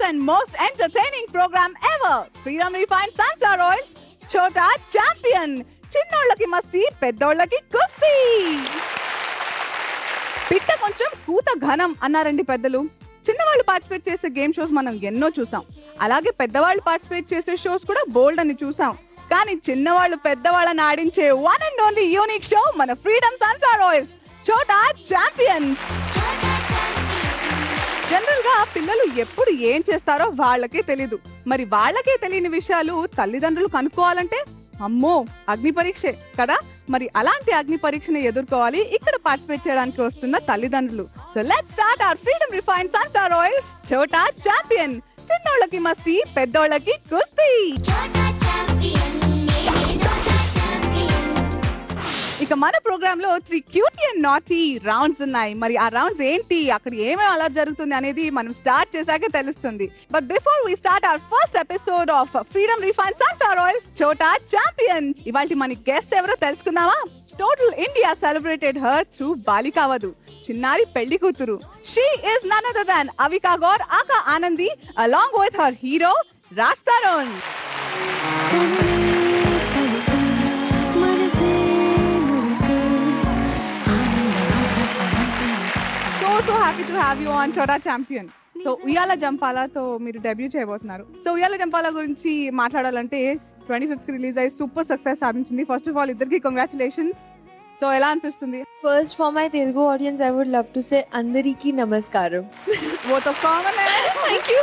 and most entertaining program ever. Freedom Refined Sunflower Oil, Chota Champion. చిన్నోళ్ళకి మస్తీ, పెద్దోళ్ళకి కుస్తీ. పిట్ట కొంచెం కూత ఘనం అన్నారండి పెద్దలు. చిన్నవాళ్ళు పార్టిసిపేట్ చేసే గేమ్ షోస్ మనం ఎన్నో చూసాం. అలాగే పెద్దవాళ్ళు పార్టిసిపేట్ చేసే షోస్ కూడా బోల్డ్ అని చూసాం. కానీ చిన్నవాళ్ళు పెద్దవాళ్ళని ఆడించే one and only unique show మన Freedom sunflower oil Chota champion. General గా పిల్లలు ఎప్పుడు ఏం చేస్తారో వాళ్ళకే తెలీదు. మరి వాళ్ళకే తెలియని విషయాలు తల్లిదండ్రులు కనుక్కోవాలంటే అమ్మో అగ్ని పరీక్షే కదా. మరి అలాంటి అగ్ని పరీక్షని ఎదుర్కోవాలి ఇక్కడ పార్టిసిపేట్ చేయడానికి వస్తున్న తల్లిదండ్రులు. So let's start our freedom refined sunflower oil Chota champion. చిన్నోళ్ళకి మస్తీ, పెద్దోళ్ళకి కుస్తీ. ఇక మన ప్రోగ్రామ్ లో 3 క్యూటీ అండ్ నాటీ రౌండ్స్ ఉన్నాయి. మరి ఆ రౌండ్స్ ఏంటి, అక్కడ ఏమేమి అలా జరుగుతుంది అనేది మనం స్టార్ట్ చేశాక తెలుస్తుంది. But before we start our first episode of Freedom refined sunflower oil Chota champion. ఇవాళ మన గెస్ట్ ఎవరో తెలుసుకుందామా? Total India celebrated her through Balika Vadhu, Chinnari Pelli Kuthuru. She is none other than Avika Gaur aka Anandi along with her hero Raj Tarun. So happy to have you on Chota Champion. So ఉయ్యాల జంపాలతో మీరు debut చేయబోతున్నారు. So ఉయ్యాల జంపాల గురించి మాట్లాడాలంటే 25th కి రిలీజ్ అయ్యి సూపర్ సక్సెస్ సాధించింది. ఫస్ట్ ఆఫ్ ఆల్ ఇద్దరికి కంగ్రాచులేషన్స్. సో ఎలా అనిపిస్తుంది? First, for my Telugu audience, I would love to say Andariki Namaskaram. वो तो common है. Thank you.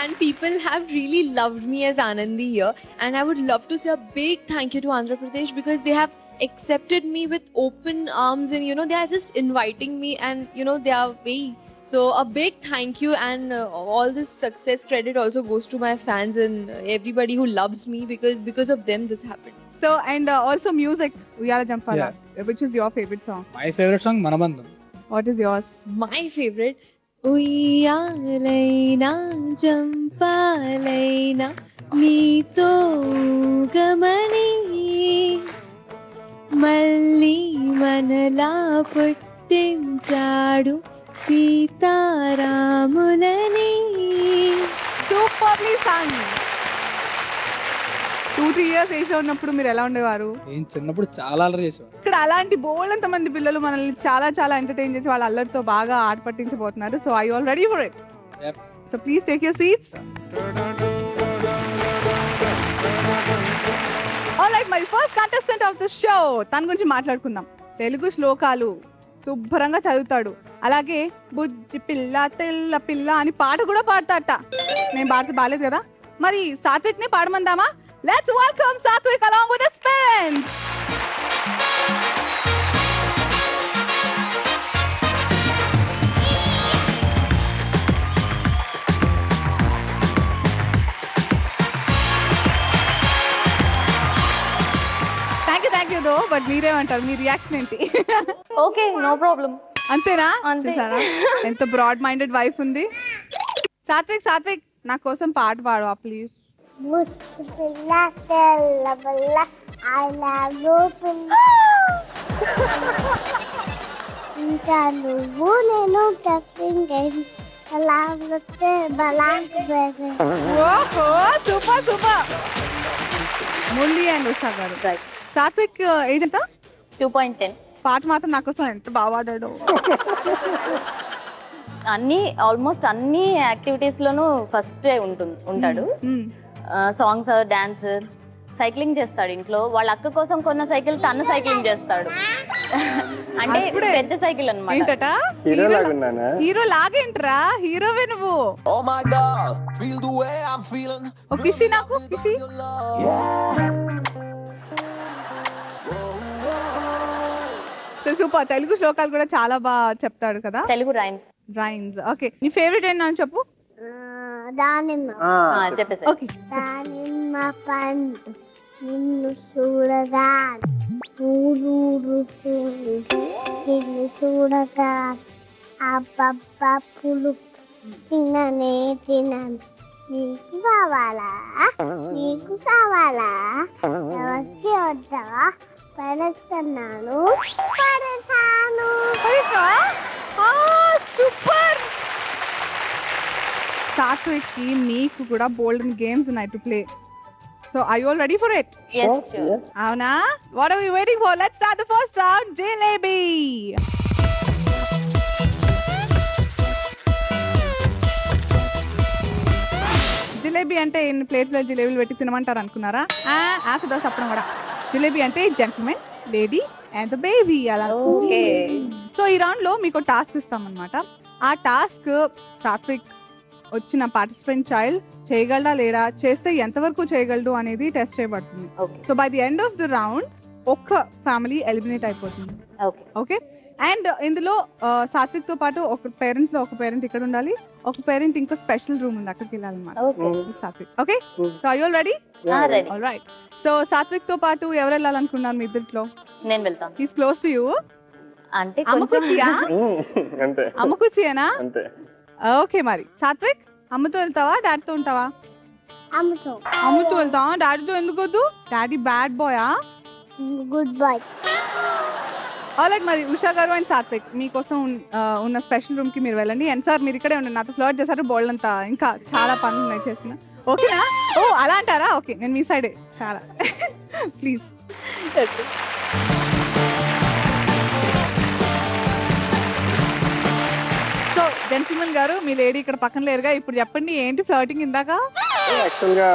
And people have really loved me as Anandi here, and I would love to say a big thank you to Andhra Pradesh because they have accepted me with open arms, and they are just inviting me, and they are very, so a big thank you. And all this success credit also goes to my fans and everybody who loves me because of them this happened. So and also music Uyala Jampala, which is your favorite song? My favorite song Manabandham. What is yours? My favorite Uyalaina Jampalaina Neeto Gamani మళ్ళీ మనలా పుట్టించాడు సీతారాములని. Superly song. 2-3 years age ఉన్నప్పుడు మీరు ఎలా ఉండేవారు? నేను చిన్నప్పుడు చాలా అల్లరి చేసేవాడు. ఇక్కడ అలాంటి బోల్డంత మంది పిల్లలు మనల్ని చాలా చాలా ఎంటర్టైన్ చేసి వాళ్ళ అల్లరితో బాగా ఆట పట్టించబోతున్నారు. So I all ready for it. So please take your seats. Alright, my first contestant of the show, తన గురించి మాట్లాడుకుందాం. తెలుగు శ్లోకాలు శుభ్రంగా చదువుతాడు. అలాగే బుజ్జి పిల్ల తెల్ల పిల్ల అని పాట కూడా పాడతాట. నేను పాడితే బాలేదు కదా, మరి సాత్విక్ ని పాడమందామా? Let's welcome Satvik along with his friends. Thank you though. But మీరేమంటారు, మీ రియాక్షన్ ఏంటి? Okay, no problem. అంతేనా? అంతే. ఎంత బ్రాడ్ మైండెడ్ వైఫ్ ఉంది. సాత్విక్ నా కోసం పాట పాడవా ప్లీజ్? ఇంకా నువ్వు నేను super super. Murali and Usha గారు. సాత్విక్ ఏజ్ ఎంత? 2.10. పాట మాత్రం నా కోసం ఎంత బాగా పాడాడు. ఆల్మోస్ట్ అన్ని యాక్టివిటీస్ లోనూ ఫస్ట్ ఉంటాడు. సాంగ్స్, డాన్స్, సైక్లింగ్ చేస్తాడు. ఇంట్లో వాళ్ళ అక్క కోసం కొన్న సైకిల్ తను సైక్లింగ్ చేస్తాడు. అంటే పెద్ద సైకిల్ అన్నమాట. హీరో లాగేంట్రా, హీరోవే నువ్వు. కిసి నాకు కిసి. సూపర్. తెలుగు శ్లోకాలు కూడా చాలా బాగా చెప్తాడు కదా. తెలుగు రైమ్స్. ఓకే, నీ ఫేవరెట్ ఏంటని చెప్పు. చెప్పేసి. ఓకే. దానిమ్మ పండు నిన్ను చూడగా ఊరూరు నిన్ను చూడగా అబ్బబ్బ పులుపు తిననే తినను. నీకు కావాలా ఎవరికి వద్దా? పడేస్తున్నాను పడేసాను. సూపర్. సాత్విక్ కి మీకు కూడా బోల్డెన్ గేమ్స్ ఉన్నాయి to play. So I all ready for it? అవునా? What are we waiting for? Let's start the first round. Jalebi. Jalebi అంటే ఎన్ని ప్లేట్లో జిలేబీలు పెట్టి తినమంటారు అనుకున్నారా? ఆశ చెప్పడం కూడా. జిలేబీ అంటే జెంటిల్మెన్, లేడీ అండ్ బేబీ అలా. సో ఈ రౌండ్ లో మీకు టాస్క్ ఇస్తామన్నమాట. ఆ టాస్క్ సాత్విక్ వచ్చిన పార్టిసిపెంట్ చైల్డ్ చేయగలడా లేదా, చేస్తే ఎంతవరకు చేయగలడు అనేది టెస్ట్ చేయబడుతుంది. So by the end of the round ఒక్క ఫ్యామిలీ ఎలిమినేట్ అయిపోతుంది. ఓకే. అండ్ ఇందులో సాత్విక్ తో పాటు ఒక పేరెంట్స్ లో ఒక పేరెంట్ ఇక్కడ ఉండాలి, ఒక పేరెంట్ ఇంకో స్పెషల్ రూమ్ ఉంది అక్కడికి వెళ్ళాలన్నమాట. Satvik. Okay. So I all ready? Alright. So Satvik తో పాటు ఎవరు వెళ్ళాలనుకున్నారు మీ ఇద్దరిలో? నేను వెళ్తాను. Is close to you. అంటే అమ్మకుచ్చియేనా? ఓకే. మరి సాత్విక్ అమ్మతో వెళ్తావా డాడీతో ఉంటావా? అమ్మతో వెళ్తావా? డాడీతో ఎందుకు వద్దు? డాడీ బ్యాడ్ బాయా? Good boy. ఆల్రైట్. మరి ఉషా గారు అండ్ సాత్విక్ మీకోసం ఉన్న స్పెషల్ రూమ్ కి మీరు వెళ్ళండి. అండ్ సార్ మీరు ఇక్కడే ఉండండి, నాతో ఫ్లర్ట్ చేశారు, బోల్డ్ అంతా ఇంకా చాలా పనులు ఉన్నాయి చేసిన. ఓకేనా? ఓ అలా అంటారా? ఓకే, నేను మీ సైడే చాలా. ప్లీజ్. సో జెంటిల్మెన్ గారు, మీ లేడీ ఇక్కడ పక్కన లేరుగా, ఇప్పుడు చెప్పండి ఏంటి ఫ్లర్టింగ్ ఇందాక? యాక్చువల్ గా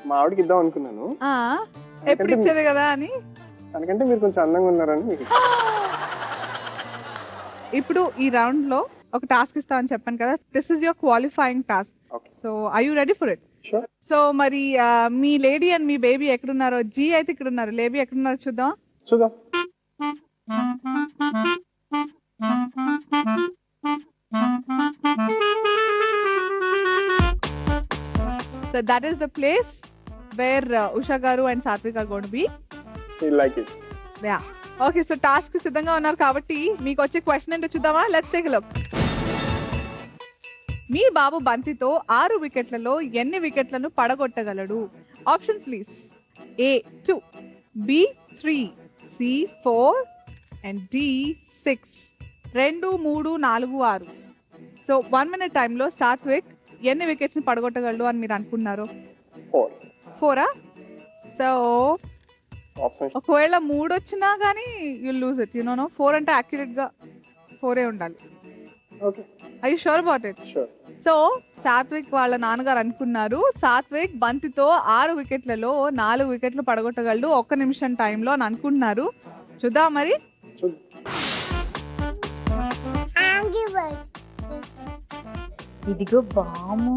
మా ఆవిడకి ఇద్దాం అనుకున్నాను, ఎప్పుడు ఇచ్చేది కదా అని. అందుకంటే మీరు కొంచెం అందంగా ఉన్నారని. ఇప్పుడు ఈ రౌండ్ లో ఒక టాస్క్ ఇస్తామని చెప్పాను కదా, this is your qualifying task. So are you ready for it? So మరి మీ లేడీ అండ్ మీ బేబీ ఎక్కడున్నారో? జీ అయితే ఇక్కడ ఉన్నారు, బేబీ ఎక్కడున్నారో చూద్దాం. So that is the place where Usha Garu and Satvik are going to be. You like it? Yeah. Okay, so task సిద్ధంగా ఉన్నారు కాబట్టి మీకు వచ్చే క్వశ్చన్ ఏంటో చూద్దామా? Let's take a look. మీ బాబు బంతితో 6 వికెట్లలో ఎన్ని వికెట్లను పడగొట్టగలడు? Options please. A 2, B 3, C 4 and D 6. 2 3 4 6. So 1 minute టైంలో సాత్విక్ ఎన్ని వికెట్స్ ని పడగొట్టగలడు అని మీరు అనుకున్నారు? 4. సో ఒకవేళ 3 వచ్చినా గానీ you lose it, you know. 4 అంటే అక్యురేట్ గా 4 ఉండాలి. I you sure about it? So Satvik వాళ్ళ నాన్నగారు అనుకున్నారు సాత్విక్ బంతితో 6 వికెట్లలో 4 వికెట్లు పడగొట్టగలడు 1 నిమిషం టైంలో అని అనుకుంటున్నారు. చూద్దాం మరి. ఇదిగో బాము.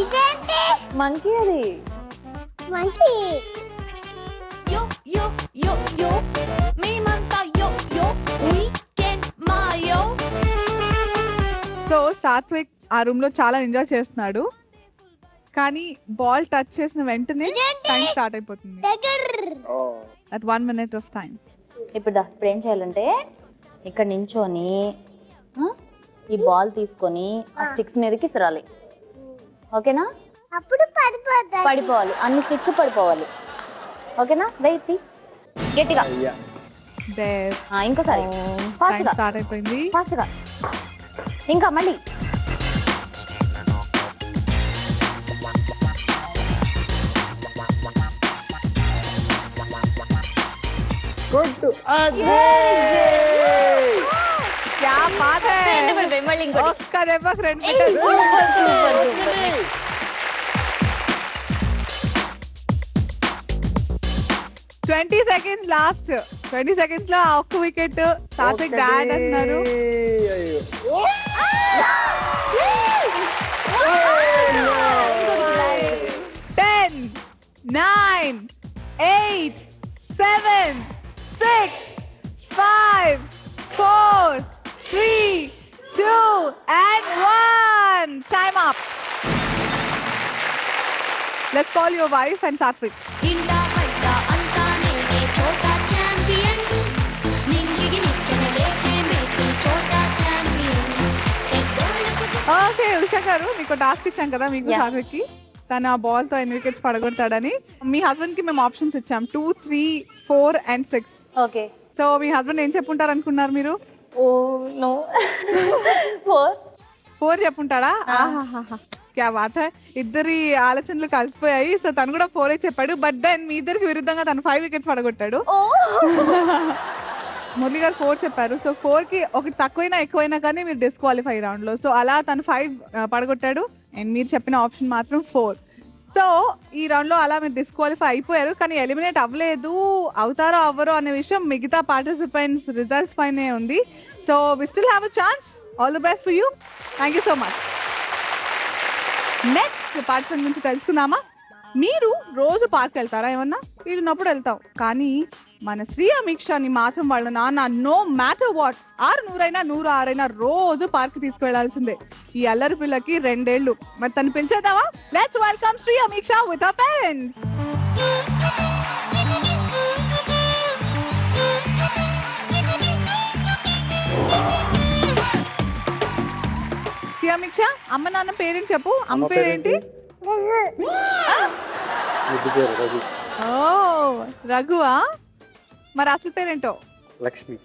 ఇదేంటి? మంకీ. అది monkey. Yo, yo, yo, yo, మేమంతా yo, yo, weekend mayo. So Satvik ఆ రూమ్ లో చాలా ఎంజాయ్ చేస్తున్నాడు, కానీ బాల్ టచ్ చేసిన వెంటనే టైం స్టార్ట్ అయిపోతుంది. At 1 minute of time. ఇప్పుడు ఏం చేయాలంటే ఇక్కడ నించోని ఈ బాల్ తీసుకొని ఆ స్టిక్స్ మీదకి సిరాలి. ఓకేనా? అప్పుడు పడిపోవాలి, అన్ని స్టిక్స్ పడిపోవాలి. ఓకేనా? వెయిట్ గట్టిగా. ఇంకోసారి ఫాస్ట్ గా స్టార్ట్ అయిపోయింది. ఫాస్ట్ గా ఇంకా మళ్ళీ. మళ్ళీ ఇంకోటి. ఒక్క దెబ్బకి 2 వికెట్లు. 20 seconds లాస్ట్. 20 seconds లో ఒక్క వికెట్. సాత్విక్ డాడ్ అంటున్నారు. 10 9 8 7 6 5 4 3 2 and 1. Time up. Let's call your wife and Satvik. ఇందా పైదా అంతా నేనే చోటా ఛాంపియన్, నింగికి నిచ్చెన లేచే మేకి చోటా ఛాంపియన్. ఓకే ఉషా గారు, మీకు టాస్క్ ఇచ్చాం కదా మీకు సాత్విక్ కి, తను ఆ బాల్ తో ఎన్ని వికెట్స్ పడగొడతాడని. మీ హస్బెండ్ కి మేము ఆప్షన్స్ ఇచ్చాం 2 3 4 and 6. ఓకే. సో మీ హస్బెండ్ ఏం చెప్పుంటారు అనుకున్నారు మీరు? Oh no 4. 4 చెప్పుంటాడా? ఆహాహాహా, క్యా బాత్ హై. ఇద్దరి ఆలోచనలు కలిసిపోయాయి. సో తను కూడా 4 చెప్పాడు. బట్ దెన్ మీ ఇద్దరికి విరుద్ధంగా తను 5 వికెట్స్ పడగొట్టాడు. ఓ మురళి గారు 4 చెప్పారు. సో 4 కి ఒకటి తక్కువైనా ఎక్కువైనా కానీ మీరు డిస్క్వాలిఫై రౌండ్ లో. సో అలా తను 5 పడగొట్టాడు అండ్ మీరు చెప్పిన ఆప్షన్ మాత్రం 4. సో ఈ రౌండ్ లో అలా మీరు డిస్క్వాలిఫై అయిపోయారు. కానీ ఎలిమినేట్ అవ్వలేదు. అవుతారో అవ్వరో అనే విషయం మిగతా పార్టిసిపెంట్స్ రిజల్ట్స్ పైనే ఉంది. So we still have a chance. All the best for you. Thank you so much. Next participant గురించి తెలుసుకుందామా? మీరు రోజు పార్క్ వెళ్తారా? ఏమన్నా వీలున్నప్పుడు వెళ్తాం. కానీ మన శ్రీ అమీక్షాని మాత్రం వాళ్ళ నాన్న నో మ్యాటర్ వాట్ 600 106 రోజు పార్క్ తీసుకువెళ్లాల్సిందే. ఈ అల్లరి పిల్లకి 2 ఏళ్ళు. మరి తను పిలిచేద్దామా? Let's welcome Shri Ameeksha with her parents. Shri Ameeksha, అమ్మ నాన్న పేరెంట్ చెప్పు. అమ్మ పేరేంటి? ఓ రఘువా. మరి అసలు పేరేంటో? లక్ష్మి.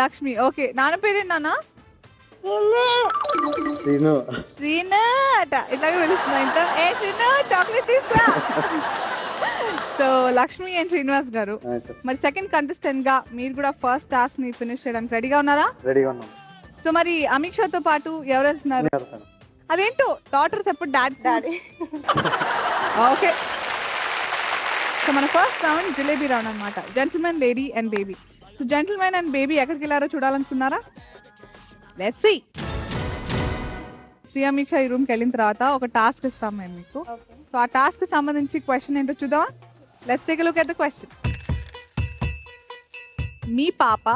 లక్ష్మి. ఓకే. నాన్న పేరేంటి నాన్న? శ్రీను. శ్రీను అట ఇట్లాగే పిలుస్తున్నా. ఇంత ఏ శ్రీను చాక్లెట్ తీసుకురా. సో లక్ష్మి అండ్ శ్రీనివాస్ గారు, మరి సెకండ్ కంటెస్టెంట్ గా మీరు కూడా ఫస్ట్ టాస్క్ ని ఫినిష్ చేయడానికి రెడీగా ఉన్నారా? రెడీగా ఉన్నాం. సో మరి అమీక్షతో పాటు ఎవరు వెళ్తున్నారు? అదేంటో డాటర్స్ ఎప్పుడు డాడీ. ఓకే. సో మన ఫస్ట్ రౌండ్ జిలేబీ రౌండ్ అన్నమాట. Gentlemen, lady and baby. So gentlemen and baby ఎక్కడికి వెళ్ళారో చూడాలనుకున్నారా? Let's see. శ్రీ అమీక్ష ఈ రూమ్కి వెళ్ళిన తర్వాత ఒక టాస్క్ ఇస్తాం మేము మీకు. సో ఆ టాస్క్ సంబంధించి క్వశ్చన్ ఏంటో చూద్దామా? Let's take a look at the question. మీ పాప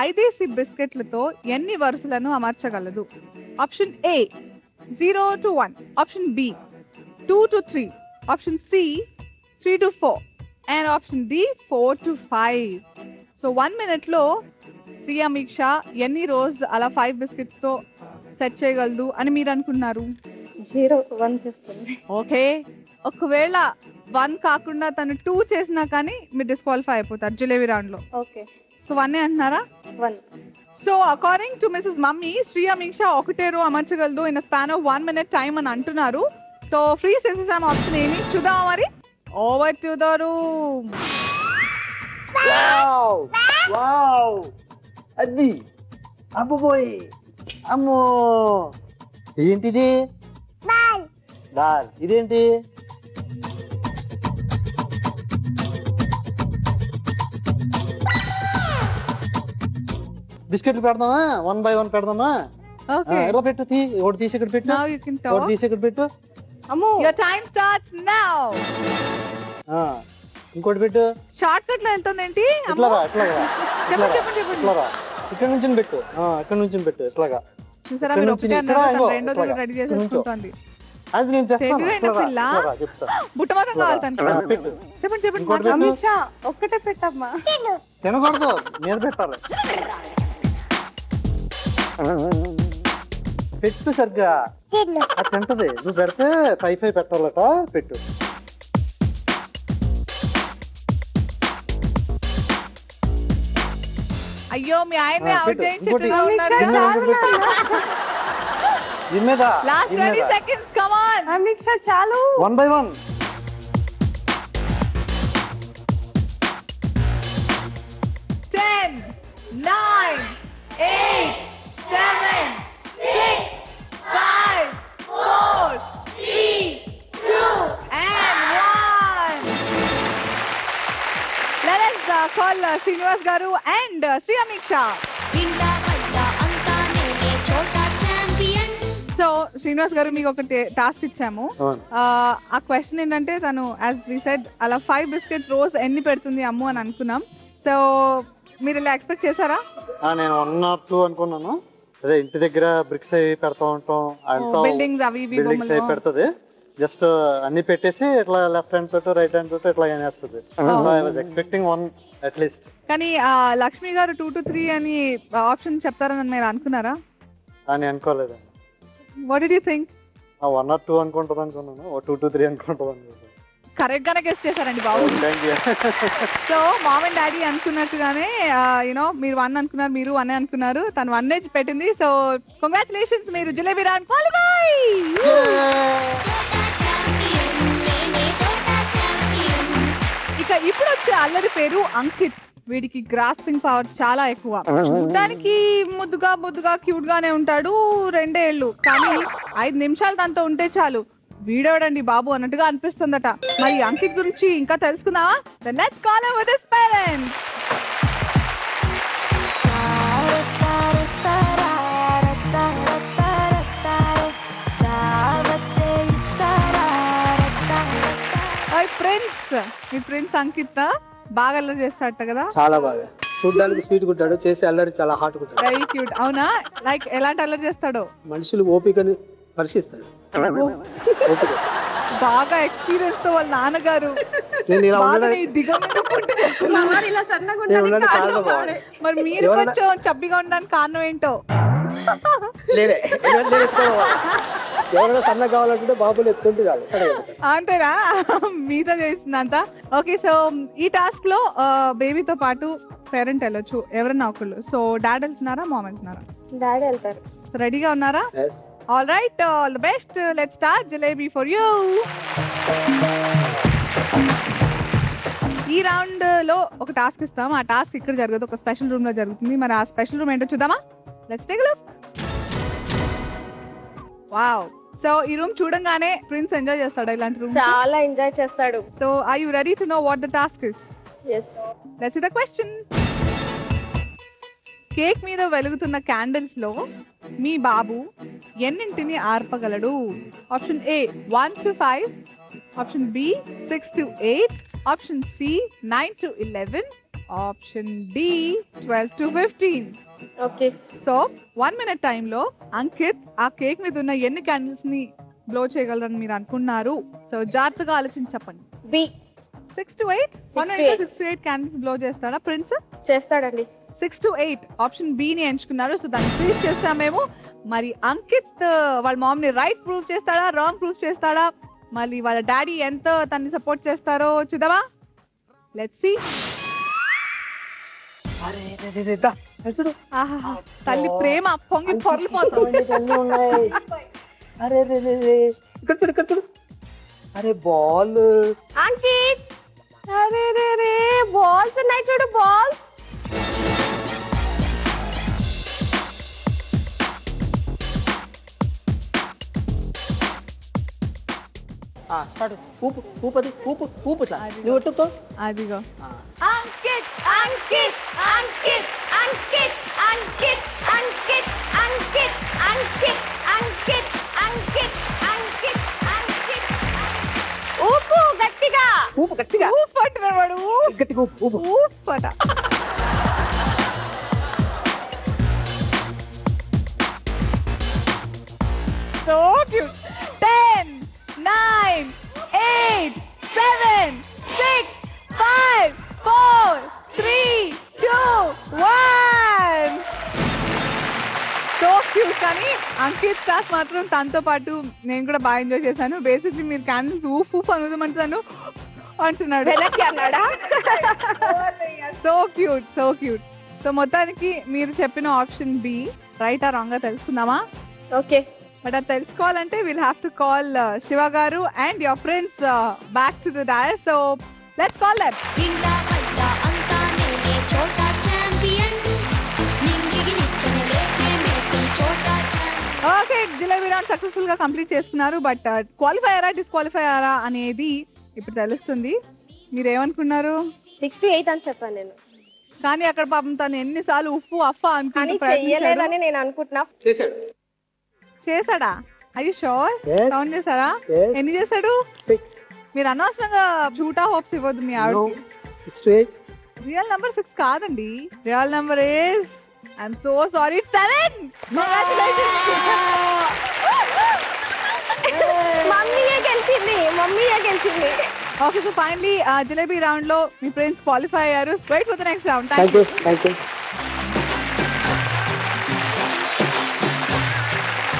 5 బిస్కెట్లతో ఎన్ని వరుసలను అమర్చగలదు? Option A 0 to 1, option B 2 to 3, option C 3 to 4 and option D 4 to 5. So 1 minute లో శ్రీ అమీక్ష ఎన్ని రోజు అలా 5 బిస్కెట్స్ తో సెట్ చేయగలదు అని మీరు అనుకున్నారు? 0 1 చేస్తుంది. ఓకే. ఒకవేళ 1 కాకుండా తను 2 చేసినా కానీ మీరు డిస్క్వాలిఫై అయిపోతారు జిలేబీ రౌండ్ లో. ఓకే. సో 1 అంటున్నారా? 1. So according to Mrs mummy, Shri Ameeksha ఒకటే రో అమర్చగలదు in span of 1 minute time అని అంటున్నారు. సో ఫ్రీ చేసేసాం ఆప్షన్ ఏమి చూద్దామా మరి? Over to the room. అది అబ్బోయ్ అమ్మో, ఏంటిది? దాల్. ఇదేంటి? బిస్కెట్లు పెడదామా? 1 by 1 పెడదామా? ఓకే. ఎలా పెట్టు? ఒకటి తీసి ఇక్కడ పెట్టు. నౌ యు కెన్ ఒకటి టాక్. తీసి ఇక్కడ పెట్టు. అమ్మో, యువర్ టైం స్టార్ట్స్ నౌ. ఇంకోటి పెట్టు. షార్ట్ కట్ లో వెళ్తుంది ఏంటి? ఇట్లాగా ఇట్లాగా చెప్పండి. ఇట్లాగా ఇక్కడ నుంచి పెట్టు. ఇక్కడ నుంచి పెట్టు. ఇట్లాగా చూసారా మీరు ఒకటే అన్నారు, రెండోది రెడీ చేసేసుకుంటుంది. అది నేను తెస్తాను. తెలుగు పిల్ల చెప్తా. బుట్ట మాత్రం కావాలి తనకి. పెట్టు. చెప్పండి. అమీక్ష ఒక్కటే పెట్టమ్మా. తినకూడదు, మీద పెట్టాలి. పెట్టు సరిగ్గా. అది తింటది. నువ్వు పెడితే 5 పెట్టాలట. పెట్టు. అయ్యో మీ ఆయన్ని అవుట్ పెట్టు. చేయించేట్టుగా ఇంకోటి. ఉన్నారు. దీని మీద లాస్ట్ 20 seconds, come on. అమీక్ష చాలు. 1 by 1. 10, 9, 8, 7, 6, 5, 4, 3, 2, and 1. Let us call Srinivas Garu and Sri Ameeksha. So Srinivas గారు మీకు ఒక టాస్క్ ఇచ్చాము. ఆ క్వశ్చన్ ఏంటంటే తను యాజ్ వి సెడ్ అలా 5 బిస్కెట్ రోజు ఎన్ని పెడుతుంది అమ్ము అని అనుకున్నాం. సో మీరు ఇలా ఎక్స్పెక్ట్ చేశారా? నేను 1 or 2 అనుకున్నాను. అదే ఇంటి దగ్గర బ్రిక్స్ అవి పెడతా ఉంటాం. బిల్డింగ్స్ అవి బిల్డింగ్స్ అవి పెడుతుంది. జస్ట్ అన్ని పెట్టేసి ఇట్లా లెఫ్ట్ హ్యాండ్ తోటి రైట్ హ్యాండ్ తోటి ఇట్లా వేస్తుంది. I was expecting 1 at least. కానీ లక్ష్మి గారు 2 to 3 అని ఆప్షన్ చెప్తారని మీరు అనుకున్నారా? అని అనుకోలేదు. What did you think? 1 or 2 అనుకుంటుంది అనుకున్నాను. 2 to 3 అనుకుంటుంది అనుకున్నాను. కరెక్ట్ గానే గెస్ట్ చేశారండి బాబు. Thank you. So mom and daddy అనుకున్నట్టుగానే యూనో మీరు 1 అనుకున్నారు, మీరు 1 అనుకున్నారు, తను 1 పెట్టింది. సో కంగ్రాచులేషన్స్, మీరు జిలేబీ రౌండ్ క్వాలిఫై. ఇక ఇప్పుడు వచ్చే అల్లరి పేరు అంకిత్. వీడికి గ్రాస్పింగ్ పవర్ చాలా ఎక్కువ. చూడడానికి ముద్దుగా క్యూట్ గానే ఉంటాడు, 2 ఏళ్ళు. కానీ 5 నిమిషాలు తనతో ఉంటే చాలు వీడవడండి బాబు అన్నట్టుగా అనిపిస్తుందట. మరి అంకిత్ గురించి ఇంకా తెలుసుకుందామా? Let's call him with his parents. Prince, me prince Ankit బాగా అల్లరి చేస్తాడట కదా? చాలా బాగా, చూడడానికి స్వీట్ గుంటాడు, చేసే అల్లరి చాలా హాట్ గుంటాడు. Very cute. అవునా? లైక్ ఎలాంటి అల్లరి చేస్తాడో? మనుషులు ఓపికని పరీక్షిస్తాడు. ఓపిక బాగా ఎక్స్పీరియన్స్ తో వాళ్ళ నాన్నగారు నేను ఇలా బాగా ఉండడానికి నీ దిగమింగుకుంటూ చేస్తున్నారు. నేను ఉండడానికి కారణం బాగుంది. మరి మీరు కొంచెం చబ్బిగా ఉండడానికి కారణం ఏంటో? నేనే నేను ఎత్తుకోవాలి. ఎవరైనా సన్నగా కావాలంటే బాబులు ఎత్తుకుంటే చాలు. సరే అంతేనా? మీతో చేసిందంతా. ఓకే, సో ఈ టాస్క్ లో బేబీతో పాటు పేరెంట్ వెళ్ళొచ్చు, ఎవరన్నా ఒకళ్ళు. సో డాడ్ వెళ్తున్నారా, మామ్ వెళ్తున్నారా? డాడీ వెళ్తారు. రెడీగా ఉన్నారా? All right, all the best. Let's start jalebi for you. ఈ రౌండ్ లో ఒక టాస్క్ ఇస్తాం. ఆ టాస్క్ ఇక్కడ జరగదు, ఒక స్పెషల్ రూమ్ లో జరుగుతుంది. మరి ఆ స్పెషల్ రూమ్ ఏంటో చూద్దామా? Let's take a look. Wow. So ఈ రూమ్ చూడంగానే ప్రిన్స్ ఎంజాయ్ చేస్తాడా ఇలాంటి రూమ్? చాలా ఎంజాయ్ చేస్తాడు. So are you ready to know what the task is? yes. Let's see the question. Cake మీద వెలుగుతున్న క్యాండిల్స్ లో మీ బాబు ఎన్నింటిని ఆర్పగలడు? Option A 1 to 5, option B 6 to 8, option C 9 to 11, option D 12 to 15. Okay. So 1 minute టైంలో అంకిత్ ఆ cake మీద ఉన్న ఎన్ని క్యాండిల్స్ ని బ్లో చేయగలరని మీరు అనుకున్నారు? సో జాగ్రత్తగా ఆలోచించి చెప్పండి. B 6 to 8. 6 to 8 candles blow చేస్తాడా ప్రిన్స్? చేస్తాడండి. 6 to 8 ఆప్షన్ బి ని ఎంచుకున్నారు. సో దాన్ని ఫ్రీజ్ చేస్తామేమో. మరి అంకిత్ వాళ్ళ మామ్ ని రైట్ ప్రూవ్ చేస్తాడా, రాంగ్ ప్రూవ్ చేస్తాడా? మళ్ళీ వాళ్ళ డాడీ ఎంత తనని సపోర్ట్ చేస్తారో చూద్దామా? Let's see. ఆహా, తల్లి ప్రేమ పొంగి పొరలిపోతుంది. అరే ఇక్కడ చూడు. అరే బాల్. అంకిత్, అరే రే రే, బాల్స్ ఉన్నాయి చూడు, బాల్స్. ఊపు ఊపది ఊపు ఊపు ఇట్లా నువ్వు ఒట్టుతో. అదిగో అంకిత్, అంకిత్, అంకిత్, అంకిత్, అంకిత్, అంకిత్, అంకిత్, అంకిత్, అంకిత్, అంకిత్, అంకిత్, అంకిత్. ఊపు గట్టిగా. ఊపు గట్టిగా. ఊపు అంటున్నాడు వాడు. గట్టిగా ఊపు ఊపు. ఊపట. So cute. 10, 9, 8, 7, 6, 5, 4, 3, 2, 1. So cute. కానీ అంకిత్ క్లాస్ మాత్రం తనతో పాటు నేను కూడా బాగా ఎంజాయ్ చేశాను. బేసిక్లీ మీరు క్యాండిల్స్ ఊఫ్ ఊఫ్ అనుదామంటాను అంటున్నాడు. అన్నాడా? So cute, so cute. So మొత్తానికి మీరు చెప్పిన ఆప్షన్ బి రైట్ ఆ రాంగ్ తెలుసుకుందామా? ఓకే. బట్ అది తెలుసుకోవాలంటే will have to call Shiva గారు and your friends back to the dais. So let's call them. Okay, jalebi round successful గా కంప్లీట్ చేస్తున్నారు. బట్ క్వాలిఫై అయ్యారా డిస్క్వాలిఫై అయ్యారా అనేది ఇప్పుడు తెలుస్తుంది. మీరేమనుకున్నారు? 6 to 8 అని చెప్పాను నేను. కానీ అక్కడ పాపం తను ఎన్నిసార్లు ఉప్పు అఫ్ఫా కానీ అనుకుంటూ చెయ్యలేదని నేను అనుకుంటున్నా. చేశాడా? అయ్యో షోర్? Yes. కౌంట్ చేశారా? Yes. ఎన్ని చేశాడు? 6. మీరు అనవసరంగా షూటా హోప్స్ ఇవ్వద్దు మీ ఆవిడకి. 6 to 8. రియల్ నెంబర్ 6 కాదండి. Real number is I'm so sorry 7. మమ్మీయే గెలిచింది, మమ్మీయే గెలిచింది. Okay, so finally jalebi round లో మీ ఫ్రెండ్స్ క్వాలిఫై అయ్యారు. Wait for the next round. Thank you. Thank you.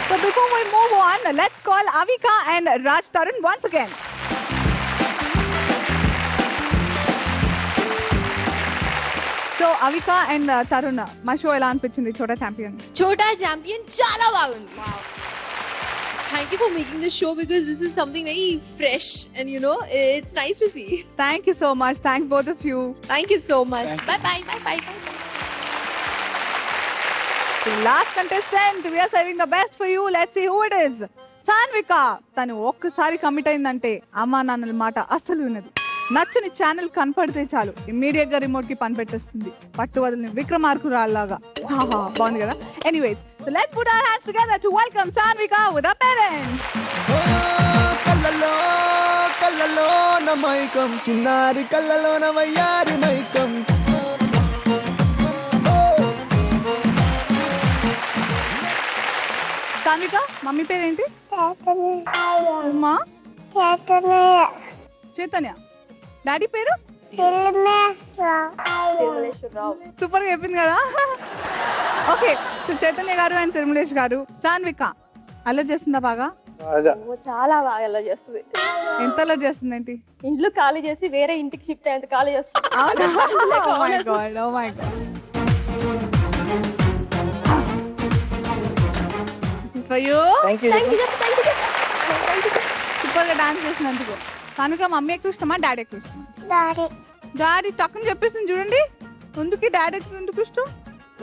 So before we move on, let's call Avika and Raj Tarun once again. So Avika and Tarun మా show ఎలా అనిపించింది చోటా champion? చోటా champion చాలా బాగుంది. Thank you for making this show because this is something very fresh and it's nice to see. Thank you so much. Thanks both of you. Thank you so much. Bye bye. Bye bye. The last contestant, we are saving the best for you. Let's see who it is. Sanvika. తను ఒక్కసారి commit అయిందంటే అమ్మా నాన్నల మాట అస్సలు వినదు. నచ్చని channel కనపడితే చాలు ఇమ్మీడియట్ గా రిమోట్ కి పని పెట్టేస్తుంది. పట్టు వదిలిన విక్రమార్కురాల్లాగా. బాగుంది కదా? Anyways, so let's put our hands together to welcome Sanvika with her parents. కళ్ళలో నమైకం చిన్నారి కళ్ళలో నవయ్యారి మైకం. సాన్విక, మమ్మీ పేరేంటి? అమ్మా చైతన్య. డాడీ పేరు? సూపర్ గా చెప్పింది కదా. ఓకే, సో చైతన్య గారు అండ్ తిరుమలేష్ గారు, సాన్విక అల్లరి చేస్తుందా బాగా? చాలా బాగా ఎలా చేస్తుంది. ఎంత అల్లరి చేస్తుంది ఏంటి? ఇంట్లో ఖాళీ చేసి వేరే ఇంటికి షిఫ్ట్ అయ్యేంత ఖాళీ చేస్తుంది. సూపర్ గా డాన్స్ చేసినందుకు. సాన్విక మమ్మీ ఎక్కువ ఇష్టమా డాడీ ఎక్కువ ఇష్టమా? డాడీ టక్కుని చెప్పేసింది చూడండి. ముందుకి డాడీ ఎందుకు ఇష్టం?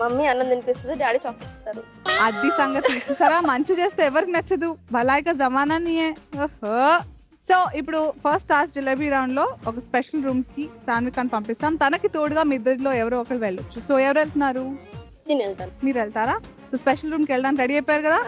మమ్మీ అన్నం తినిపిస్తుంది, డాడీ చాక్లెట్ ఇస్తారు. అది సంగతి. చూసారా, మంచి చేస్తే ఎవరికి నచ్చదు. భలాయిక జమానాని. సో ఇప్పుడు ఫస్ట్ టాస్క్ జిలేబీ రౌండ్ లో ఒక స్పెషల్ రూమ్ కి సాన్వికని పంపిస్తాం. తనకి తోడుగా మీ ఇద్దరిలో ఎవరో ఒకరు వెళ్ళొచ్చు. సో ఎవరు వెళ్తున్నారు? నేను వెళ్తాను. మీరు వెళ్తారా? సో స్పెషల్ రూమ్ కి వెళ్ళడానికి రెడీ అయిపోయారు కదా?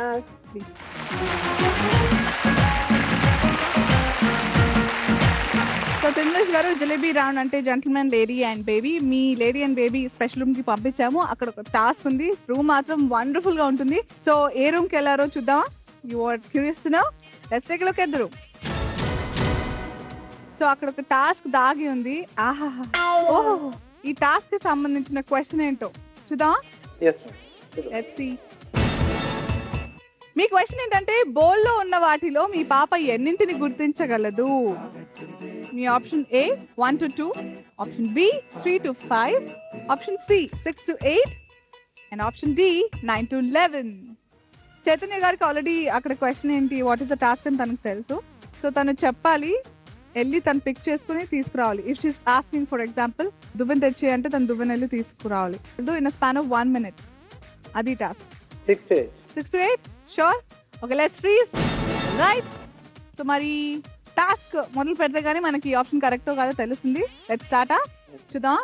సో తిరుమలేష్ గారు, జిలేబీ రౌండ్ అంటే జెంటిల్మెన్, లేడీ అండ్ బేబీ. మీ lady and baby special room కి పంపించాము. అక్కడ ఒక టాస్క్ ఉంది. రూమ్ మాత్రం వండర్ఫుల్ గా ఉంటుంది. సో ఏ రూమ్ కి వెళ్ళారో చూద్దామా? You are curious to know? Let's take a look at the room. So అక్కడ ఒక టాస్క్ దాగి ఉంది. ఆహాహా, ఓహో, ఈ టాస్క్ కి సంబంధించిన క్వశ్చన్ ఏంటో చూద్దామా? Let's see. మీ క్వశ్చన్ ఏంటంటే, బౌల్లో ఉన్న వాటిలో మీ పాప ఎన్నింటిని గుర్తించగలదు? మీ option A 1 to 2, option B 3 to 5, option C 6 to 8 and option D 9 to 11. Chaitanya గారికి ఆల్రెడీ అక్కడ క్వశ్చన్ ఏంటి, వాట్ ఇస్ ద టాస్క్ అని తనకు తెలుసు. సో తను చెప్పాలి, వెళ్ళి తను పిక్ చేసుకుని తీసుకురావాలి. If she's asking for example దువ్వెన తెచ్చి అంటే తను దువ్వెన వెళ్ళి తీసుకురావాలి. In a span of 1 minute. అది task. 6 to 8. Sure? Okay, let's freeze. Right. So మరి టాస్క్ మొదలు పెడితే గానీ మనకి ఈ ఆప్షన్ కరెక్టో కాదో తెలుస్తుంది. Let's start. చూద్దాం.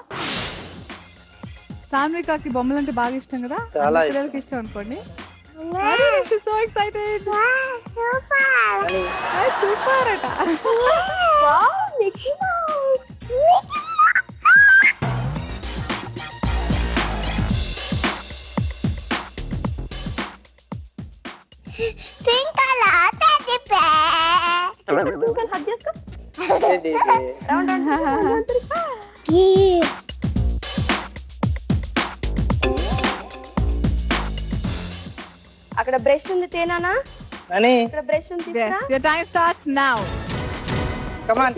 సాన్వికకి బొమ్మలంటే బాగా ఇష్టం కదా? పిల్లలకి ఇష్టం అనుకోండి. So excited. సూపర్ అట. అక్కడ బ్రష్ ఉంది తేనానా? ఇక్కడ బ్రష్ ఉంది. Your time starts now. Come on.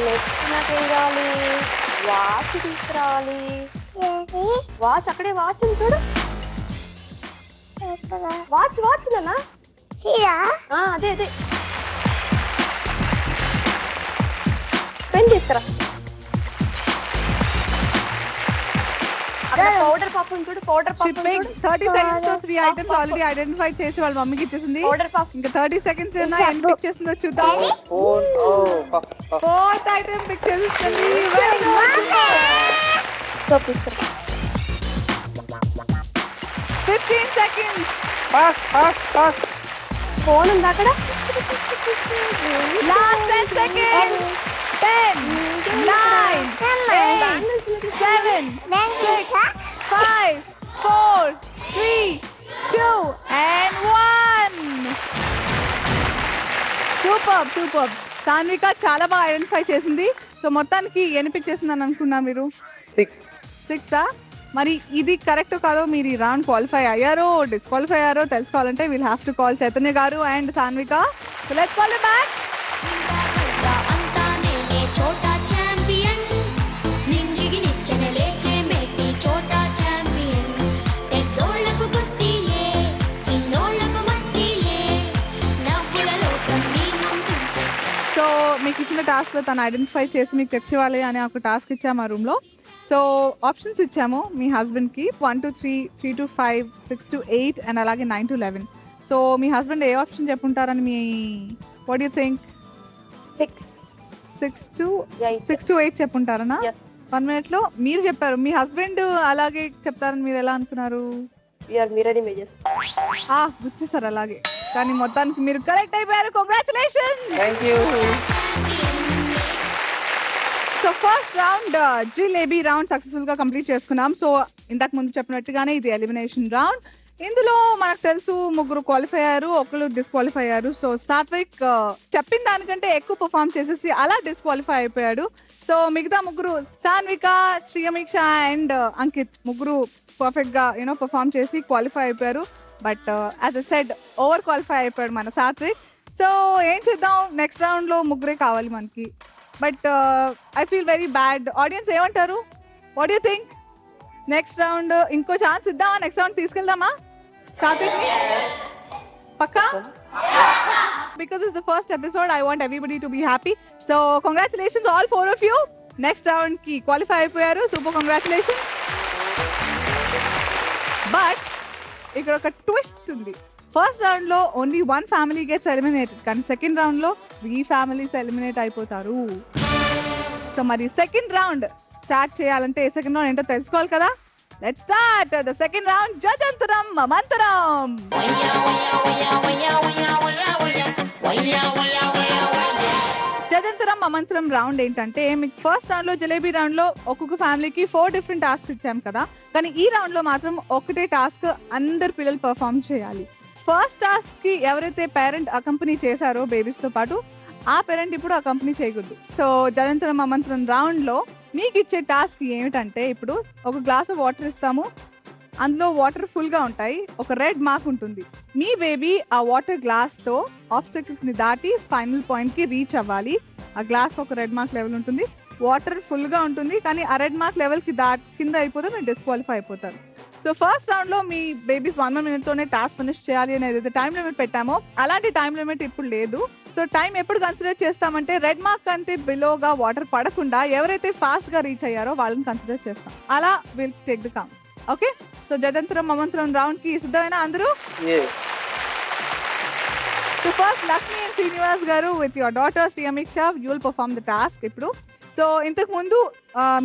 Next నాకేం కావాలి? వాచ్ తీసుకురావాలి. వాచ్ అక్కడే వాచ్ ఉంది చూడు. వాచ్ నానా? అదే పెన్ తీసుకురా. పౌడర్ పఫ్ ఉంది చూడు. పౌడర్ పఫ్ 30 seconds తో 3 items ఆల్రెడీ ఐడెంటిఫై చేసి వాళ్ళ మమ్మీకి ఇచ్చేసింది. Powder puff. ఇంకా 30 seconds ఏనా ఎన్ని పిక్ చేస్తుందో చూద్దాం. 4th item పిక్ చేస్తుంది. Very good. సోప్ తీసుకురా. 15 seconds. ఫాస్ట్. ఫోన్ ఉంది అక్కడ. Last 10 seconds. 10, 9, 8, 7, 6, 5, 4, 3, 2 and 1. Super. Sanvika చాలా బాగా ఐడెంటిఫై చేసింది. సో మొత్తానికి ఎన్ని పిక్ చేసిందని అనుకున్నారు మీరు? 6. మరి ఇది కరెక్ట్ కాదో, మీరు ఈ రౌండ్ క్వాలిఫై అయ్యారో డిస్క్వాలిఫై అయ్యారో తెలుసుకోవాలంటే will have to call Chaitanya గారు and Sanvika. So let's call them back. Chota champion task లో తను ఐడెంటిఫై చేసి మీకు తెచ్చివ్వాలి అనే ఒక టాస్క్ ఇచ్చాము ఆ రూమ్ లో. సో ఆప్షన్స్ ఇచ్చాము మీ హస్బెండ్ కి 1 to 3, 3 to 5, 6 to 8 అండ్ అలాగే 9 to 11. సో మీ హస్బెండ్ ఏ ఆప్షన్ చెప్పుంటారని మీ వాట్ యూ థింక్? 6 to 8 చెప్పుంటారనా? 1 minute లో మీరు చెప్పారు, మీ హస్బెండ్ అలాగే చెప్తారని మీరు ఎలా అనుకున్నారు? గుర్తిస్తారు అలాగే, కానీ మొత్తానికి మీరు కరెక్ట్ అయిపోయారు. Congratulations. Thank you. So first round jalebi round successful గా కంప్లీట్ చేసుకున్నాం. సో ఇంతకు ముందు చెప్పినట్టుగానే ఇది ఎలిమినేషన్ రౌండ్. ఇందులో మనకు తెలుసు ముగ్గురు క్వాలిఫై అయ్యారు, ఒకరు డిస్క్వాలిఫై అయ్యారు. సో సాత్విక్ చెప్పిన దానికంటే ఎక్కువ పర్ఫామ్ చేసేసి అలా డిస్క్వాలిఫై అయిపోయాడు. సో మిగతా ముగ్గురు సాన్విక, శ్రీయమీక్ష అండ్ అంకిత్ ముగ్గురు పర్ఫెక్ట్ గా పర్ఫామ్ చేసి క్వాలిఫై అయిపోయారు. But as a said over qualify అయిపోయాడు మన సాత్విక్. సో ఏం చేద్దాం, నెక్స్ట్ రౌండ్ లో ముగ్గురే కావాలి మనకి. But I feel very bad. Audience ఏమంటారు? What you think? Next round ఇంకో ఛాన్స్ ఇద్దామా? నెక్స్ట్ రౌండ్ తీసుకెళ్దామా సాత్విక్ ని? పక్కా? Because it's the first episode, I want everybody to be happy. So congratulations all 4 of you. Next round ki qualify అయిపోయారు. Super congratulations. But ఇక్కడ ఒక twist ఉంది. First round లో ఓన్లీ 1 family gets eliminated, కానీ second round లో 3 families eliminate అయిపోతారు. So మరి second round start చేయాలంటే సెకండ్ రౌండ్ ఏంటో తెలుసుకోవాలి కదా. Let's start the second round. జజంతరం మంతరం. జజంతరం మంతరం రౌండ్ ఏంటంటే, మీకు ఫస్ట్ రౌండ్ లో జలేబీ రౌండ్ లో ఒక్కొక్క ఫ్యామిలీకి 4 డిఫరెంట్ టాస్క్ ఇచ్చాం కదా, కానీ ఈ రౌండ్ లో మాత్రం ఒకటే టాస్క్ అందరు పిల్లలు పర్ఫామ్ చేయాలి. ఫస్ట్ టాస్క్ కి ఎవరైతే పేరెంట్ అకంపెనీ చేశారో బేబీస్ తో పాటు, ఆ పేరెంట్ ఇప్పుడు అకంపెనీ చేయకూడదు. సో జజంతరం మంతరం రౌండ్ లో మీకు ఇచ్చే టాస్క్ ఏమిటంటే, ఇప్పుడు ఒక గ్లాస్ ఆఫ్ వాటర్ ఇస్తాము, అందులో వాటర్ ఫుల్ గా ఉంటాయి, ఒక రెడ్ మార్క్ ఉంటుంది. మీ బేబీ ఆ వాటర్ గ్లాస్ తో ఆబ్స్టకిల్స్ ని దాటి ఫైనల్ పాయింట్ కి రీచ్ అవ్వాలి. ఆ గ్లాస్ ఒక రెడ్ మార్క్ లెవెల్ ఉంటుంది, వాటర్ ఫుల్ గా ఉంటుంది, కానీ ఆ రెడ్ మార్క్ లెవెల్ కి కింద అయిపోతే మీరు డిస్క్వాలిఫై అయిపోతారు. సో ఫస్ట్ రౌండ్ లో మీ బేబీస్ 1 minute తోనే టాస్క్ ఫినిష్ చేయాలి అనేది టైం లిమిట్ పెట్టామో, అలాంటి టైం లిమిట్ ఇప్పుడు లేదు. సో టైం ఎప్పుడు కన్సిడర్ చేస్తామంటే, రెడ్ మార్క్ కంటే బిలోగా వాటర్ పడకుండా ఎవరైతే ఫాస్ట్ గా రీచ్ అయ్యారో వాళ్ళని కన్సిడర్ చేస్తాం. అలా will take the count. Okay, so జజంతరం మమంతరం రౌండ్ కి సిద్ధమైనా అందరూ? So first Lakshmi and Srinivas గారు with your daughter Sriyameeksha, you will perform the task ఇప్పుడు. సో ఇంతకు ముందు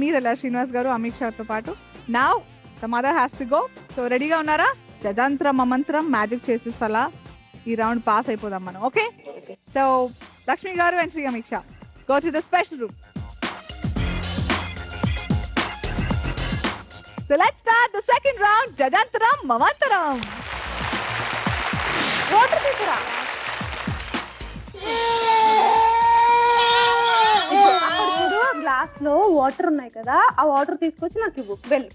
మీరు ఎలా శ్రీనివాస్ గారు అమీక్షతో పాటు, now the mother has to go. So రెడీగా ఉన్నారా? జజంతరం మమంతరం మ్యాజిక్ చేసేస్తా ఈ రౌండ్ పాస్ అయిపోదాం మనం. ఓకే, సో లక్ష్మి గారు and Sriyameeksha, go to the special room. So let's start the second round, జజంతరం మమంతరం. వాటర్ తీసుకురా. గ్లాస్ లో వాటర్ ఉన్నాయి కదా, ఆ వాటర్ తీసుకొచ్చి నాకు ఇవ్వు. వెళ్ళు.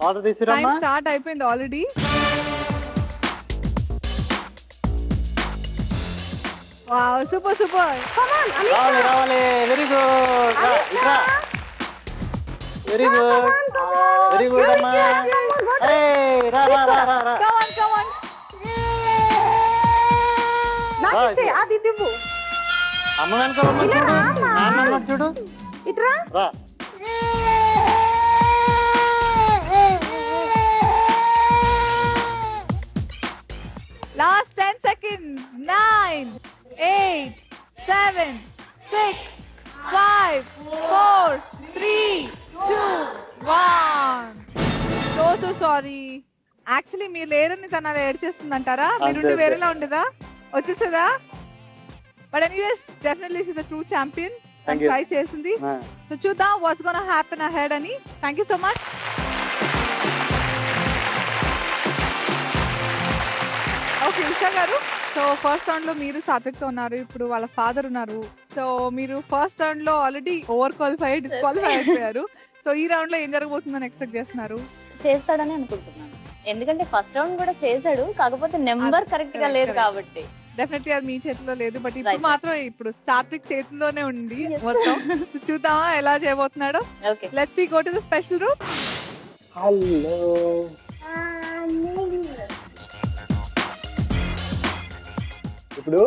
ఆర్డర్ తీసుకురామ్మా. స్టార్ట్ అయిపోయింది ఆల్రెడీ. Wow, super super. రావాలి రావాలి. Very good. ఇట్రా. వెరీ గుడ్ వెరీ గుడ్ అమ్మా. ఏయ్ రా రా రా రా రా. Come on come on. అది ఇవ్వు. అమ్మ వెనక చూడు, నాన్న చూడు. ఇట్రా. రా. Last 10 seconds. 9, 8, 7, 6, 5, 4, 3, 2, 1. So sorry. Actually మీరు లేరని తను అలా ఏడ్చేస్తుందంటారా? మీరుండి వేరేలా ఉండదా? వచ్చేసేదా? But anyways definitely she is the true champion. Try చేసింది. సో చూద్దాం వాట్స్ గోనా హ్యాపెన్ అహెడ్ అని. Thank you so much. Okay Usha గారు, సో ఫస్ట్ రౌండ్ లో మీరు సాత్విక్తో ఉన్నారు, ఇప్పుడు వాళ్ళ ఫాదర్ ఉన్నారు. సో మీరు ఫస్ట్ రౌండ్ లో ఆల్రెడీ ఓవర్ క్వాలిఫై డిస్క్వాలిఫై అయిపోయారు. సో ఈ రౌండ్ లో ఏం జరగబోతుందని ఎక్స్పెక్ట్ చేస్తున్నారు? చేస్తాడని అనుకుంటున్నాను, ఎందుకంటే ఫస్ట్ రౌండ్ కూడా చేశాడు, కాకపోతే నెంబర్ కరెక్ట్ గా లేదు కాబట్టి. డెఫినెట్లీ అది మీ చేతిలో లేదు, బట్ ఇప్పుడు మాత్రం ఇప్పుడు సాత్విక్ చేతిలోనే ఉంది మొత్తం. చూద్దామా ఎలా చేయబోతున్నాడో. Let's see, go to the special room. Hello ఇప్పుడు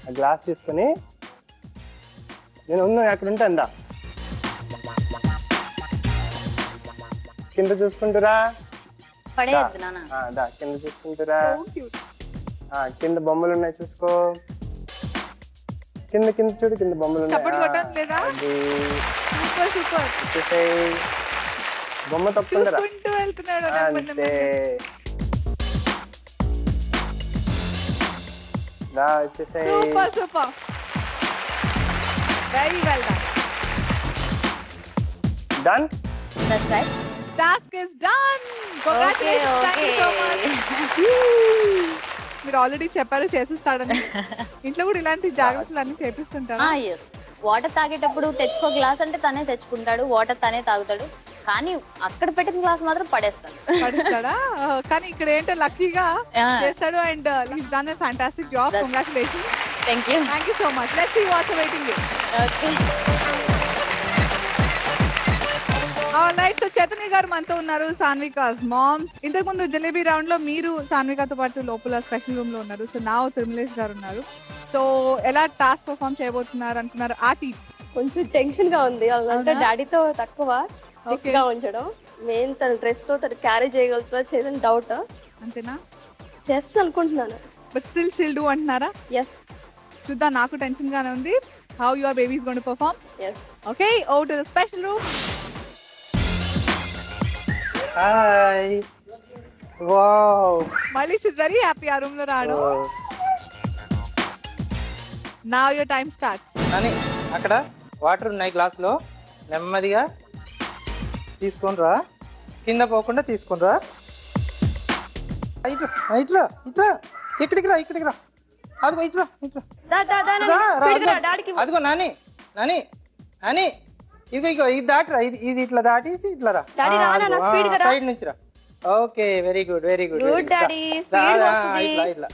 ఆ గ్లాస్ తీసుకొని నేను అక్కడ ఉంటా అందా కింద చూసుకుంటురా పడేయద్దు నాన్న. దా కింద చూసుకుంటురా కింద బొమ్మలు ఉన్నాయి చూసుకో కింద కింద చూడు కింద బొమ్మలు ఉన్నాయి బొమ్మ తప్పుకుంటారా అంతే దా వచ్చేసాయి done That's right. Task is done. Congratulations. Thank you so much. మీరు ఆల్రెడీ చెప్పారు చేసిస్తాడని. ఇంట్లో కూడా ఇలాంటి జాగ్రత్తలు అన్ని చేపిస్తుంటారు. yes. వాటర్ తాగేటప్పుడు తెచ్చుకో గ్లాస్ అంటే తనే తెచ్చుకుంటాడు, వాటర్ తనే తాగుతాడు. కానీ అక్కడ పెట్టిన గ్లాస్ మాత్రం పడేస్తాడా? కానీ ఇక్కడ ఏంటో లక్కీగా చేస్తాడు and he's done a fantastic job. Congratulations. Thank you. Thank you so much. Let's see what's awaiting you. Okay. So Chaitanya గారు మనతో ఉన్నారు, సాన్వికాస్ మామ్స్. ఇంతకు ముందు జలేబీ రౌండ్ లో మీరు సాన్వికాతో పాటు లోపల స్పెషల్ రూమ్ లో ఉన్నారు. సో నా తిరుమలేష్ గారు ఉన్నారు. సో ఎలా టాస్క్ పర్ఫామ్ చేయబోతున్నారు అనుకున్నారు? ఆ టీమ్ కొంచెం టెన్షన్ గా ఉంది. అంటే డాడీతో తక్కువ గా ఉంచడం, మెయిన్ తన డ్రెస్ తో తను క్యారీ చేయగలుగుతా చేసిన డౌట్. అంతేనా? చేస్తా అనుకుంటున్నాను. బట్ స్టిల్ షీల్ డూ అంటున్నారా? ఎస్. చూద్దాం, నాకు టెన్షన్ గానే ఉంది. How your baby is going to perform. Yes. Okay, over to the special room. Hi wow మళ్ళీ షీస్ వెరీ హ్యాపీ ఆ రూమ్ లో రావడం. Now your time starts. అని అక్కడ వాటర్ ఉన్నాయి గ్లాస్ లో, నెమ్మదిగా తీసుకొనిరా, కింద పోకుండా తీసుకొనిరా. ఇట్లా ఇట్లా ఇక్కడికి రా అదిగో ఇట్లా అదిగో నాని నాని నాని ఇదిగో ఇది దాటిరా, ఇది ఇట్లా దాటేసి ఇట్లా రా, సైడ్ నుంచి రా. Okay, very good very good. ఇట్లా ఇట్లా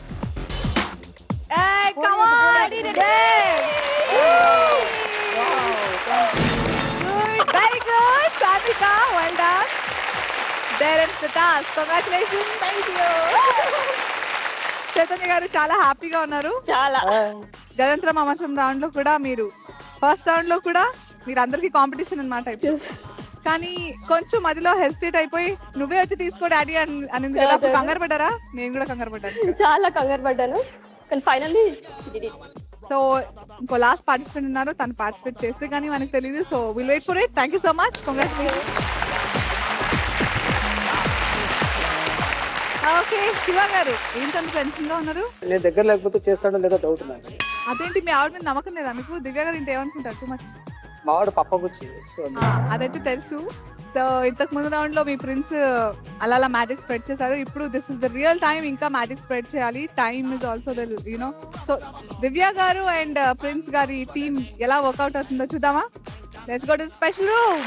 come on, did it. Very good, Satvika, well done. There ends the task. Congratulations. Thank you. Chaitanya గారు చాలా హ్యాపీగా ఉన్నారు. చాలా. జయంత్ర మామసం రౌండ్ లో కూడా మీరు ఫస్ట్ రౌండ్ లో కూడా మీరు అందరికి కాంపిటీషన్ అన్నమాట. కానీ కొంచెం మధ్యలో హెసిటేట్ అయిపోయి నువ్వే వచ్చి తీసుకో డాడీ అనింది కదా, కంగారు పడ్డారా? నేను కూడా కంగారు పడ్డాను, చాలా కంగారు పడ్డాను. కానీ ఫైనల్లీ సో ఇంకో లాస్ట్ పార్టిసిపెంట్ ఉన్నారు, తను పార్టిసిపేట్ చేస్తే కానీ మనకు తెలియదు. So will wait for it. Thank you so much. Congratulations. Okay, Shiva గారు ఏంటంత టెన్షన్ గా ఉన్నారు? నేను దగ్గర లేకపోతే చేస్తాడో లేదో డౌట్ నాకు. అదేంటి, మీ ఆవిడ మీద నమ్మకం లేదా మీకు? దివ్య గారు ఇంకేమనుకుంటారు? Too much. మా వాడు పప్ప గుచ్చి అదైతే తెలుసు. సో ఇంతకు ముందు రౌండ్ లో మీ ప్రిన్స్ అలా మ్యాజిక్ స్ప్రెడ్ చేశారు. ఇప్పుడు this is the real time, ఇంకా మ్యాజిక్ స్ప్రెడ్ చేయాలి. Time is also the you know. So Divya గారు అండ్ ప్రిన్స్ గారి టీమ్ ఎలా వర్కౌట్ అవుతుందో చూద్దామా? Let's go to special room.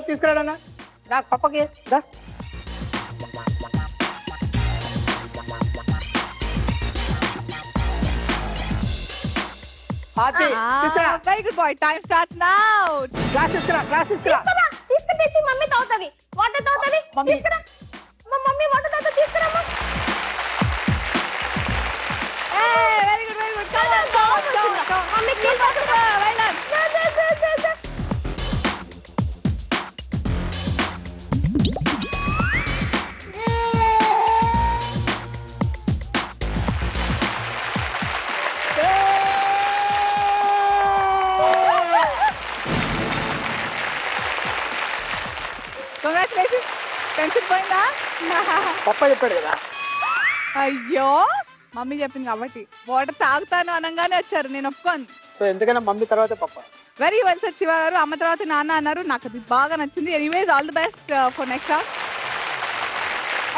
తీసుకురాడన్నా నాకు పప్పకి దా. Very good boy. Time starts now. Glass తీసుకురా తీసుకొచ్చేసి మమ్మీ తాగుతుంది, వాటర్ తాగుతుంది. తీసుకురా మమ్మీ, వాటర్ తాగుతుంది, తీసుకురా. Very good very good. Mummy well done. Congratulations. Tension పోయిందా? పప్ప చెప్పాడు కదా. అయ్యో, మమ్మీ చెప్పింది కాబట్టి వాటర్ తాగుతాను అనగానే వచ్చారు, నేను ఒప్పుకోను. సో ఎందుకన్నా మమ్మీ తర్వాత పప్ప. వెరీ వెల్ సార్ శివ గారు. అమ్మ తర్వాత నాన్న అన్నారు, నాకు అది బాగా నచ్చింది. Anyways all the best for next round.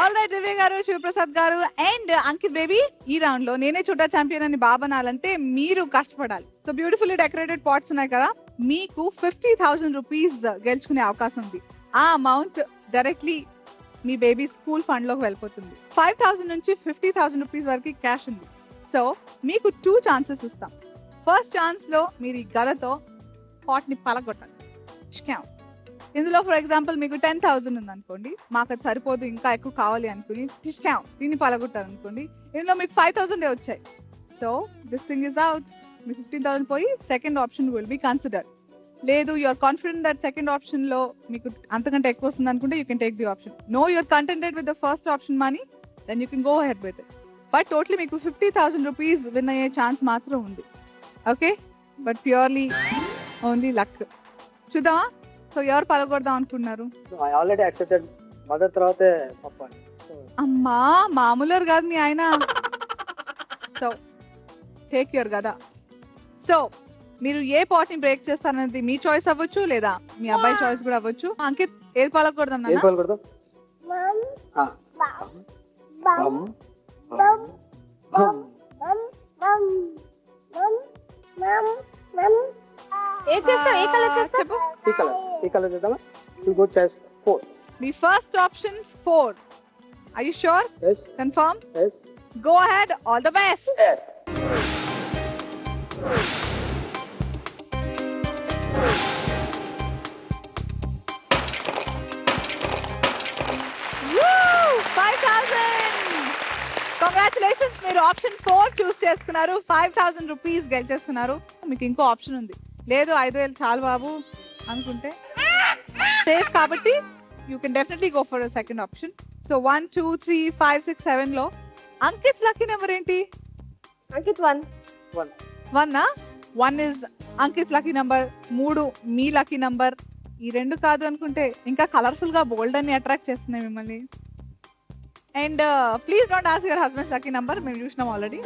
All right, Divya గారు, శివప్రసాద్ గారు అండ్ అంకిత్ బేబీ, ఈ రౌండ్ లో నేనే చూడా ఛాంపియన్ అని బాబనాలంటే మీరు కష్టపడాలి. సో బ్యూటిఫుల్లీ డెకరేటెడ్ పాట్స్ ఉన్నాయి కదా, మీకు 50,000 రూపీస్ గెలుచుకునే అవకాశం ఉంది. ఆ అమౌంట్ డైరెక్ట్లీ మీ బేబీ స్కూల్ ఫండ్ లోకి వెళ్ళిపోతుంది. 5,000 నుంచి 50,000 రూపీస్ వరకు క్యాష్ ఉంది. సో మీకు 2 ఛాన్సెస్ ఇస్తాం. ఫస్ట్ ఛాన్స్ లో మీరు ఈ గలతో పాట్ ని పలగొట్టాలి. ఇందులో ఫర్ ఎగ్జాంపుల్ మీకు 10,000 ఉంది అనుకోండి, మాకు అది సరిపోదు ఇంకా ఎక్కువ కావాలి అనుకుని ఇష్టం దీన్ని పలగొట్టారు అనుకోండి, ఇందులో మీకు 5,000 వచ్చాయి. So this thing is out. మీ 15,000 పోయి second option will be considered. లేదు you're confident that second option లో మీకు అంతకంటే ఎక్కువ వస్తుంది అనుకుంటే you can take the option. No you're contented with the first option money, then you can go ahead with it. But totally మీకు 50,000 rupees win అయ్యే chance మాత్రం ఉంది. Okay, but purely only luck. చూద్దామా? సో ఎవరు పలగొడదాం అనుకున్నారు? I already accepted mother తర్వాతే పప్ప. అమ్మా మామూలు కాదు మీ ఆయన. సో టేక్ యూర్ కదా. సో మీరు ఏ పాట్ ని బ్రేక్ చేస్తారనేది మీ చాయిస్ అవ్వచ్చు, లేదా మీ అబ్బాయి చాయిస్ కూడా అవ్వచ్చు. అంకిత్ ఏది పలగొడదాం? ఏది పలగొడదాం? ఏ చేస్తావు? ఏ కలర్ చేస్తావు? చెప్పు. ఈ కలర్ చేద్దామా? You good choice 4. మీ first option 4. Are you sure? yes confirm? yes go ahead. All the best. yes. Congratulations, మీరు ఆప్షన్ 4 చూస్ చేసుకున్నారు. 5,000 రూపీస్ గెలిచేసుకున్నారు. మీకు ఇంకో ఆప్షన్ ఉంది. లేదు 5,000 చాలు బాబు అనుకుంటే సేఫ్ కాబట్టి you can definitely go for second option. So 1, 2, 3, 5, 6, 7 లో అంకిత్ లక్కీ నెంబర్ ఏంటి? Ankit 1. 1 is Ankit lucky number. 3 me lucky number. ఈ 2 కాదు అనుకుంటే ఇంకా కలర్ఫుల్ గా బోల్డ్ అని అట్రాక్ట్ చేస్తున్నాయి మిమ్మల్ని. And please don't ask your husbands lucky number, మేము చూసినాం ఆల్రెడీ.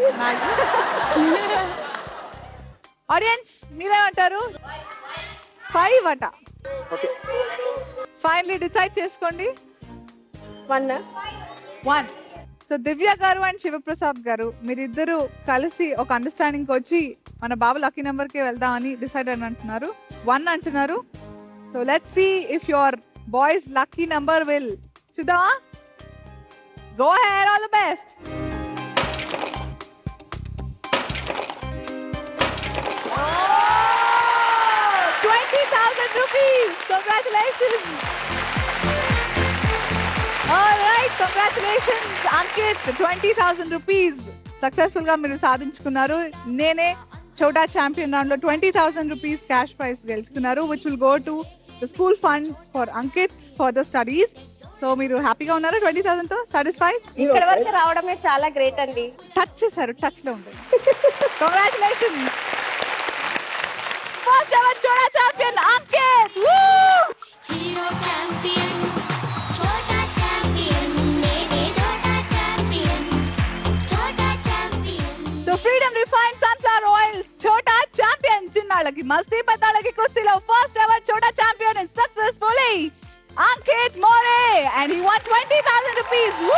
ఆడియన్స్ మీరేమంటారు? 5 అట. ఫైనలీ డిసైడ్ చేసుకోండి. 1. సో దివ్య గారు అండ్ శివప్రసాద్ గారు మీరిద్దరు కలిసి ఒక అండర్స్టాండింగ్ వచ్చి మన బాబు లక్కీ నెంబర్ కి వెళ్దామని డిసైడ్ అని అంటున్నారు. 1 అంటున్నారు. So let's see if your boys lucky number will. చూద్దామా? Go ahead. All the best. rupees. Congratulations. All right, congratulations Ankit. 20,000 rupees successful గా మీరు సాధించుకున్నారు. నేనే చోటా ఛాంపియన్ రౌండ్ లో 20,000 rupees క్యాష్ ప్రైజ్ గెలుచుకున్నారు, which will go to the school fund for Ankit for the studies. So మీరు హ్యాపీగా ఉన్నారా 20,000 తో? సాటిస్ఫైడ్? ఇక్కడ వరకు రావడమే చాలా గ్రేట్ అండి. టచ్ చేశారు, టచ్ లో ఉంది. కంగ్రాచులేషన్స్. ఫస్ట్ ఎవర్ చోటా ఛాంపియన్ Ankit. హీరో ఛాంపియన్ చోటా ఛాంపియన్ నేనే చోటా ఛాంపియన్ చోటా champion. So freedom refined sunflower oil Chota champion. చిన్నాళ్ళకి మస్తీ పెద్దాళ్ళకి కుస్తీలో ఫస్ట్ ఎవర్ చోటా champion and successfully Ankit More, and he won 20,000 rupees. Woo!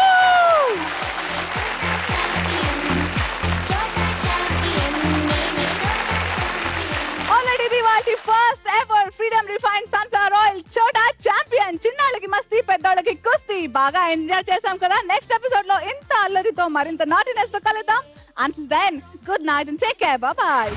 Already the first ever Freedom Refined Sunflower Oil Chota Champion. చిన్నాళ్ళకి మస్తీ పెద్దోళ్ళకి కుస్తీ బాగా enjoy చేసాం కదా. Next episode లో ఇంత అల్లరితో మరింత naughtiness తో కలుద్దాం. Until then, good night and take care. Bye bye.